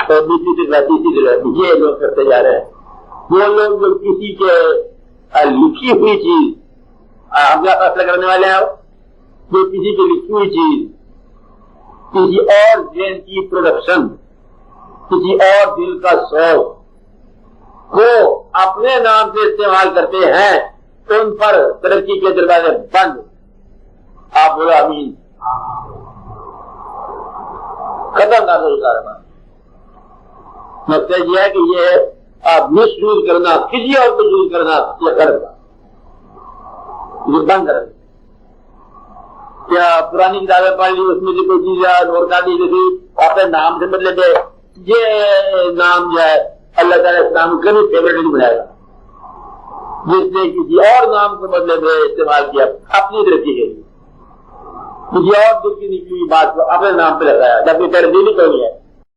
اور دوسری طرف تیسری طرف یہ لوگ کرتے جا رہے ہیں. وہ لوگ جو کسی کے لکھی ہوئی چیز ہم کیا فیصلہ کرنے والے ہیں, جو کسی کی لکھی ہوئی چیز کسی اور ذہن کی پروڈکشن, کسی اور دل کا شوق کو اپنے نام سے استعمال کرتے ہیں, تو ان پر ترقی کے دروازے بند. آپ بولو آمین. ختم کر دو کاروبار. مقصد یہ ہے کہ یہ آپ مس یوز کرنا, کسی اور کو یوز کرنا یہ کر گا, یہ بند کر. کیا پرانی کتابیں پڑھ لی, اس میں سے کوئی چیز نوٹ کر دی تھی اپنے نام سے بدلے تھے, یہ نام جو ہے اللہ تعالیٰ اس نام کو کبھی فیوریٹ نہیں بنائے گا. جس نے کسی اور نام کو بدلے میں استعمال کیا اپنی ترقی کے لیے, کسی اور دل کی نکلی بات کو اپنے نام پہ لگایا, جبکہ تردیلی کوئی ہے.